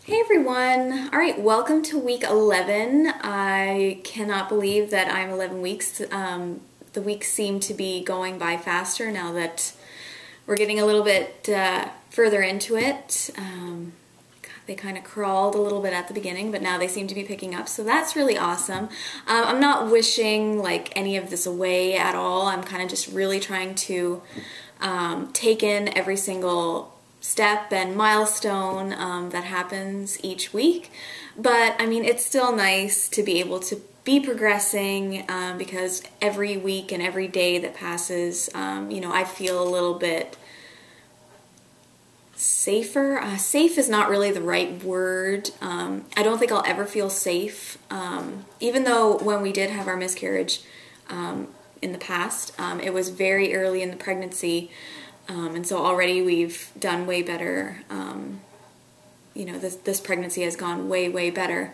Hey everyone! Alright, welcome to week 11. I cannot believe that I'm 11 weeks. The weeks seem to be going by faster now that we're getting a little bit further into it. They kind of crawled a little bit at the beginning, but now they seem to be picking up, so that's really awesome. I'm not wishing like any of this away at all. I'm kind of just really trying to take in every single step and milestone that happens each week. But I mean, it's still nice to be able to be progressing because every week and every day that passes, I feel a little bit safer. Safe is not really the right word. I don't think I'll ever feel safe, even though when we did have our miscarriage in the past, it was very early in the pregnancy. And so already we've done way better. This pregnancy has gone way, way better.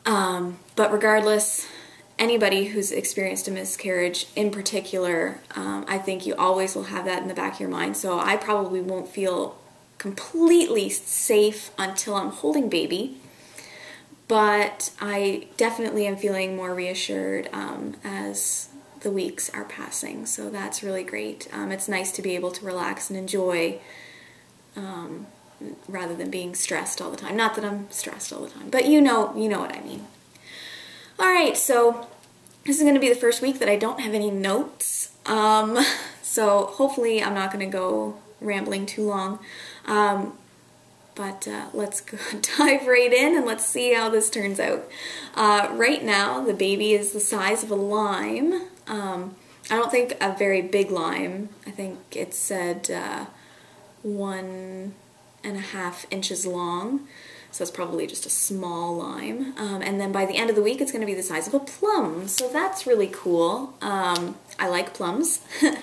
But regardless, anybody who's experienced a miscarriage in particular, I think you always will have that in the back of your mind. So I probably won't feel completely safe until I'm holding baby. But I definitely am feeling more reassured as the weeks are passing, so that's really great. It's nice to be able to relax and enjoy rather than being stressed all the time. Not that I'm stressed all the time, but you know what I mean. Alright, so this is going to be the first week that I don't have any notes, so hopefully I'm not going to go rambling too long. But let's go dive right in and let's see how this turns out. Right now, the baby is the size of a lime. I don't think a very big lime. I think it said 1.5 inches long. So it's probably just a small lime. And then by the end of the week, it's going to be the size of a plum. So that's really cool. I like plums. And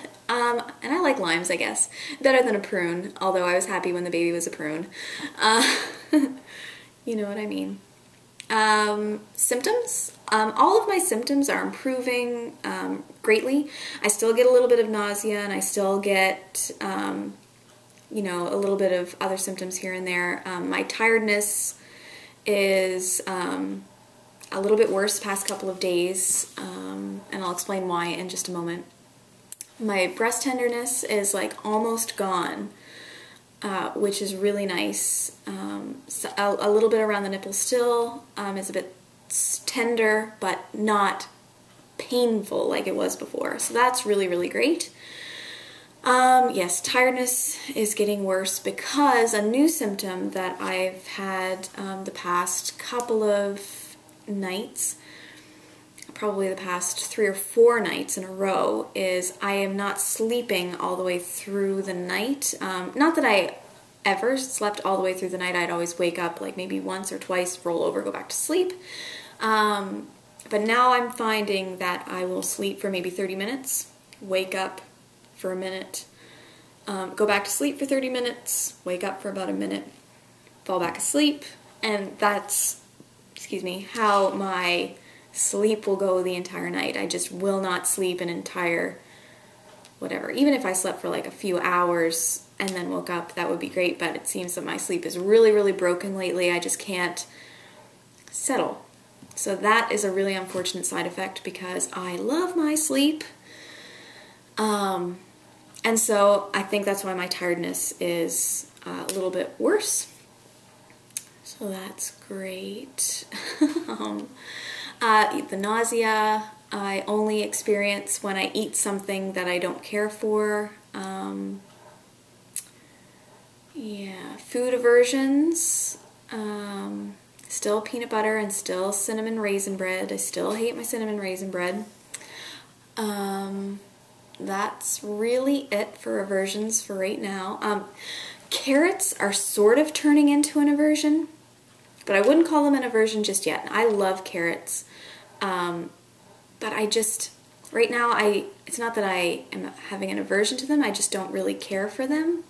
I like limes, I guess. Better than a prune, although I was happy when the baby was a prune. You know what I mean. Symptoms? All of my symptoms are improving greatly. I still get a little bit of nausea, and I still get, a little bit of other symptoms here and there. My tiredness is a little bit worse the past couple of days, and I'll explain why in just a moment. My breast tenderness is like almost gone, which is really nice. So a little bit around the nipple still is a bit tender, but not painful like it was before. So that's really, really great. Yes, tiredness is getting worse because a new symptom that I've had the past couple of nights, probably the past 3 or 4 nights in a row, is I am not sleeping all the way through the night. Not that I ever slept all the way through the night. I'd always wake up like maybe once or twice, roll over, go back to sleep. But now I'm finding that I will sleep for maybe 30 minutes, wake up for a minute, go back to sleep for 30 minutes, wake up for about a minute, fall back asleep, and that's, how my sleep will go the entire night. I just will not sleep an entire whatever. Even if I slept for like a few hours and then woke up, that would be great, but it seems that my sleep is really, really broken lately. I just can't settle. So that is a really unfortunate side effect because I love my sleep. And so I think that's why my tiredness is a little bit worse. So that's great. The nausea I only experience when I eat something that I don't care for. Yeah, food aversions. Still peanut butter and still cinnamon raisin bread. I still hate my cinnamon raisin bread. That's really it for aversions for right now. Carrots are sort of turning into an aversion, but I wouldn't call them an aversion just yet. I love carrots, but I just, right now, it's not that I am having an aversion to them, I just don't really care for them.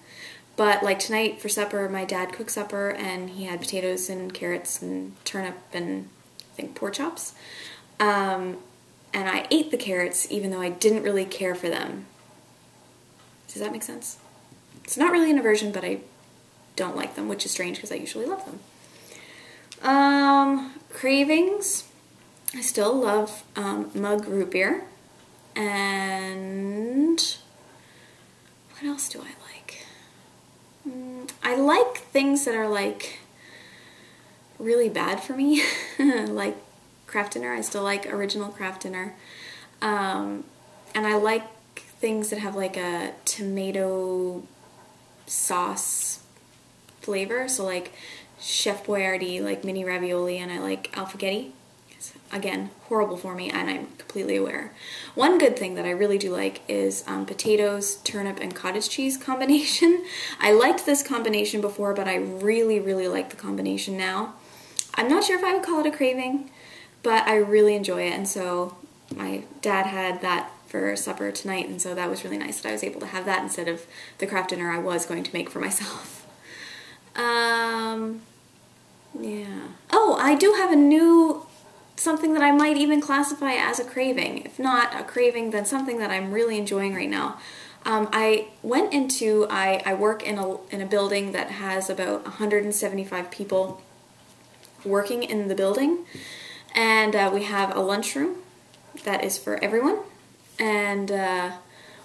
But like tonight for supper, my dad cooked supper and he had potatoes and carrots and turnip and I think pork chops. And I ate the carrots even though I didn't really care for them. Does that make sense? It's not really an aversion, but I don't like them, which is strange because I usually love them. Cravings. I still love mug root beer. And what else do I like? I like things that are like really bad for me, like Kraft Dinner. I still like original Kraft Dinner. And I like things that have like a tomato sauce flavor. So like Chef Boyardee, like mini ravioli, and I like alfaghetti. Again, horrible for me, and I'm completely aware. One good thing that I really do like is potatoes, turnip, and cottage cheese combination. I liked this combination before, but I really, really like the combination now. I'm not sure if I would call it a craving, but I really enjoy it, and so my dad had that for supper tonight, and so that was really nice that I was able to have that instead of the Kraft Dinner I was going to make for myself. Yeah. Oh, I do have a new something that I might even classify as a craving. If not a craving, then something that I'm really enjoying right now. I work in a building that has about 175 people working in the building, and we have a lunchroom that is for everyone. And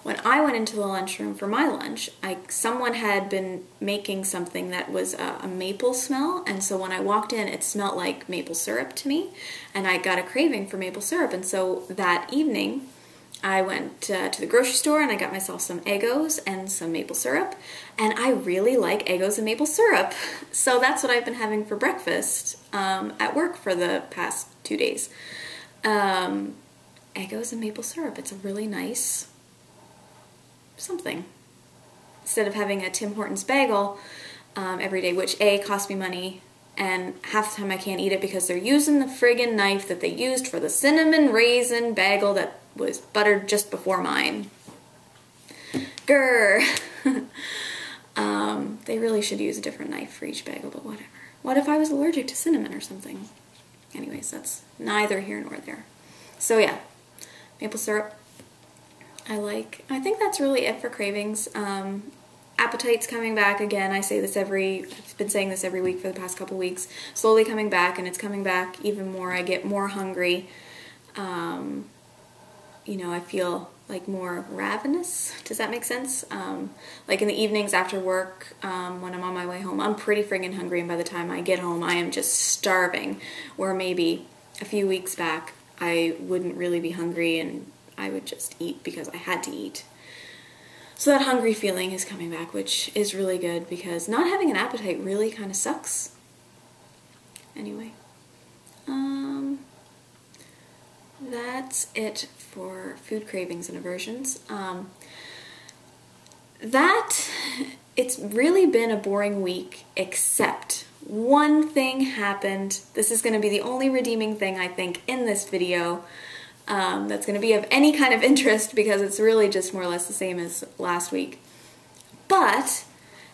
when I went into the lunchroom for my lunch, someone had been making something that was a maple smell, and so when I walked in, it smelled like maple syrup to me, and I got a craving for maple syrup. And so that evening, I went to the grocery store and I got myself some Eggos and some maple syrup, and I really like Eggos and maple syrup. So that's what I've been having for breakfast at work for the past 2 days. Eggos and maple syrup. It's a really nice something. Instead of having a Tim Hortons bagel every day, which A, costs me money, and half the time I can't eat it because they're using the friggin' knife that they used for the cinnamon raisin bagel that was buttered just before mine. Grr! They really should use a different knife for each bagel, but whatever. What if I was allergic to cinnamon or something? Anyways, that's neither here nor there. So yeah, maple syrup. I think that's really it for cravings. Appetite's coming back again. I've been saying this every week for the past couple weeks. Slowly coming back, and it's coming back even more. I get more hungry. I feel like more ravenous. Does that make sense? Like in the evenings after work, when I'm on my way home, I'm pretty friggin' hungry, and by the time I get home, I am just starving. Where maybe a few weeks back, I wouldn't really be hungry, and I would just eat because I had to eat. So that hungry feeling is coming back, which is really good because not having an appetite really kind of sucks. Anyway, that's it for food cravings and aversions. It's really been a boring week, except one thing happened. This is going to be the only redeeming thing, I think, in this video. That's going to be of any kind of interest because it's really just more or less the same as last week. But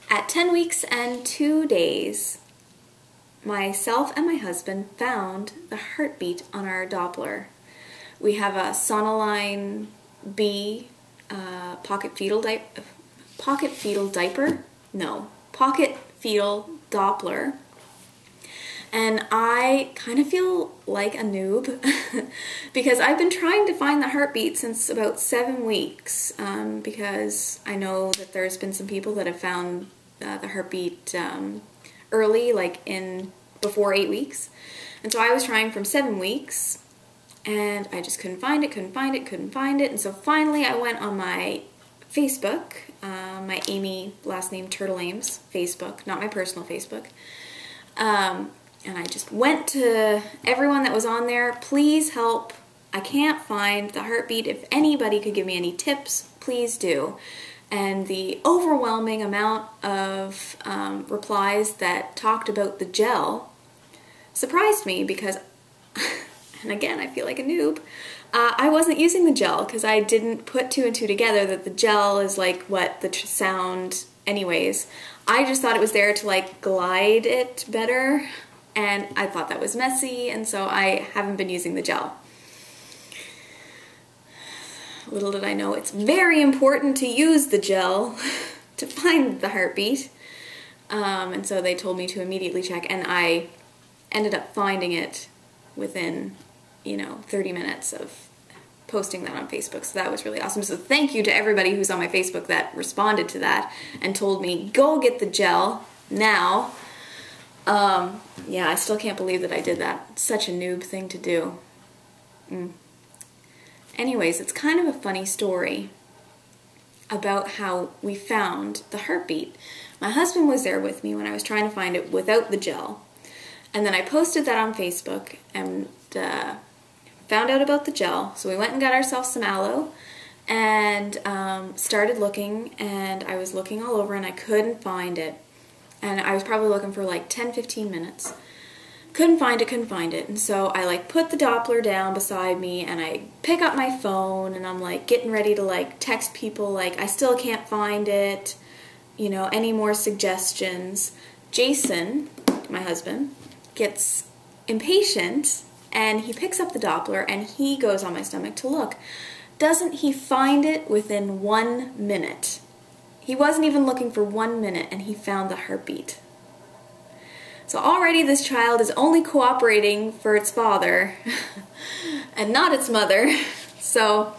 at 10 weeks and 2 days, myself and my husband found the heartbeat on our Doppler. We have a Sonoline B pocket fetal Doppler. And I kind of feel like a noob because I've been trying to find the heartbeat since about 7 weeks because I know that there's been some people that have found the heartbeat early, like before 8 weeks. And so I was trying from 7 weeks and I just couldn't find it. And so finally I went on my Facebook, my Amy, last name Turtle Ames Facebook, not my personal Facebook. And I just went to everyone that was on there. Please help. I can't find the heartbeat. If anybody could give me any tips, please do. And the overwhelming amount of replies that talked about the gel surprised me because, and again, I feel like a noob, I wasn't using the gel because I didn't put 2 and 2 together that the gel is like what the sound anyways. I just thought it was there to like glide it better. And I thought that was messy, and so I haven't been using the gel. Little did I know, it's very important to use the gel to find the heartbeat. And so they told me to immediately check, and I ended up finding it within, you know, 30 minutes of posting that on Facebook. So that was really awesome. So thank you to everybody who's on my Facebook that responded to that and told me, go get the gel now. Yeah, I still can't believe that I did that. It's such a noob thing to do. Anyways, it's kind of a funny story about how we found the heartbeat. My husband was there with me when I was trying to find it without the gel. And then I posted that on Facebook and found out about the gel. So we went and got ourselves some aloe and started looking, and I was looking all over and I couldn't find it. And I was probably looking for like 10-15 minutes. Couldn't find it. And so I like put the Doppler down beside me and I pick up my phone and I'm like getting ready to like text people like, I still can't find it, you know, any more suggestions. Jason, my husband, gets impatient and he picks up the Doppler and he goes on my stomach to look. Doesn't he find it within 1 minute? He wasn't even looking for 1 minute and he found the heartbeat. So already this child is only cooperating for its father and not its mother. So,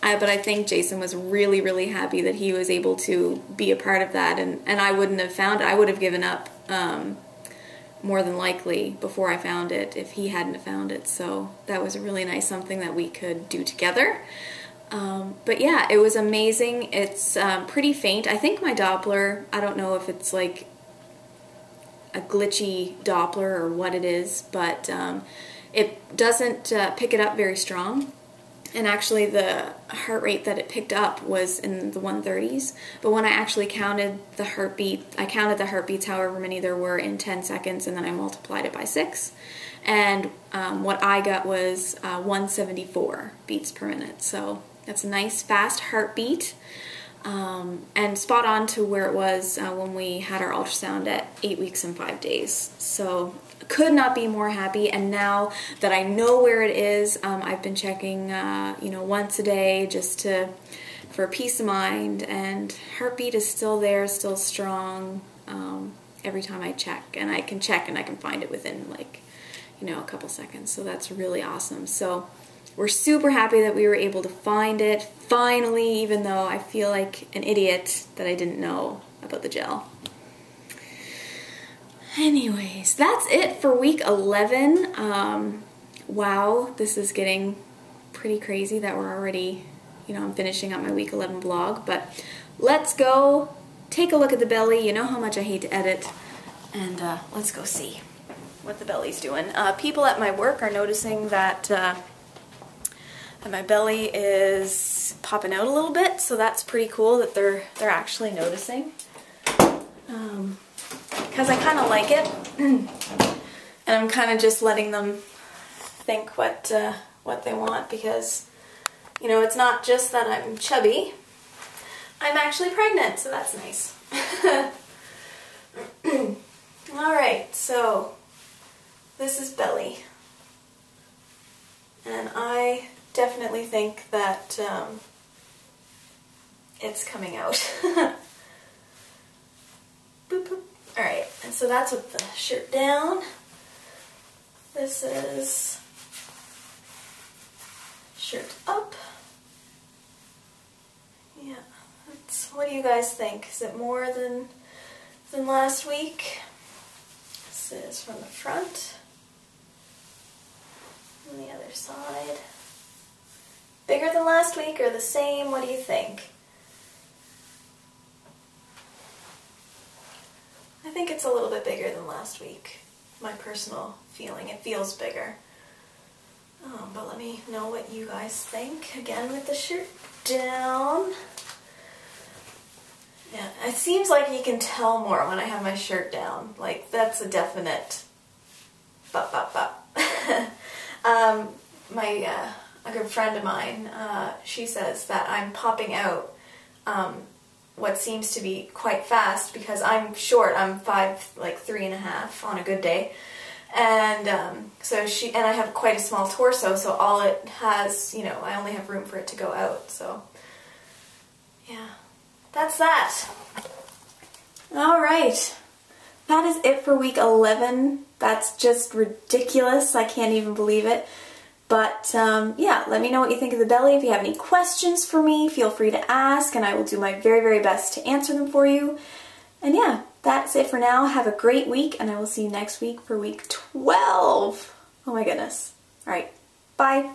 but I think Jason was really, really happy that he was able to be a part of that, and I wouldn't have found it. I would have given up more than likely before I found it if he hadn't found it. So that was a really nice something that we could do together. But yeah, it was amazing. It's pretty faint. I think my Doppler, I don't know if it's like a glitchy Doppler or what it is, but it doesn't pick it up very strong. And actually the heart rate that it picked up was in the 130s. But when I actually counted the heartbeat, I counted the heartbeats however many there were in 10 seconds, and then I multiplied it by 6. And what I got was 174 beats per minute. So that's a nice fast heartbeat. And spot on to where it was when we had our ultrasound at 8 weeks and 5 days. So could not be more happy. And now that I know where it is, I've been checking, you know, once a day just for peace of mind. And heartbeat is still there, still strong. Every time I check, and I can check and I can find it within like, you know, a couple seconds. So that's really awesome. So we're super happy that we were able to find it finally, even though I feel like an idiot that I didn't know about the gel. Anyways, that's it for week 11. Wow, this is getting pretty crazy that we're already, you know, I'm finishing up my week 11 vlog, but let's go take a look at the belly. You know how much I hate to edit, and let's go see what the belly's doing. People at my work are noticing that and my belly is popping out a little bit, so that's pretty cool that they're actually noticing. Because I kind of like it, and I'm kind of just letting them think what they want, because, you know, it's not just that I'm chubby, I'm actually pregnant, so that's nice. Alright, so this is belly, and I definitely think that it's coming out. Boop, boop. Alright, and so that's with the shirt down. This is shirt up. Yeah, what do you guys think? Is it more than last week? This is from the front. On the other side. Bigger than last week or the same? What do you think? I think it's a little bit bigger than last week. My personal feeling. It feels bigger. But let me know what you guys think. Again with the shirt down. Yeah, it seems like you can tell more when I have my shirt down. Like, that's a definite bop, bop, bop. A good friend of mine, she says that I'm popping out what seems to be quite fast, because I'm short. I'm 3.5 on a good day, and and I have quite a small torso, so all it has, you know, I only have room for it to go out. So yeah, that's that. All right, that is it for week 11. That's just ridiculous. I can't even believe it. But yeah, let me know what you think of the belly. If you have any questions for me, feel free to ask, and I will do my very, very best to answer them for you. And yeah, that's it for now. Have a great week, and I will see you next week for week 12. Oh my goodness. All right, bye.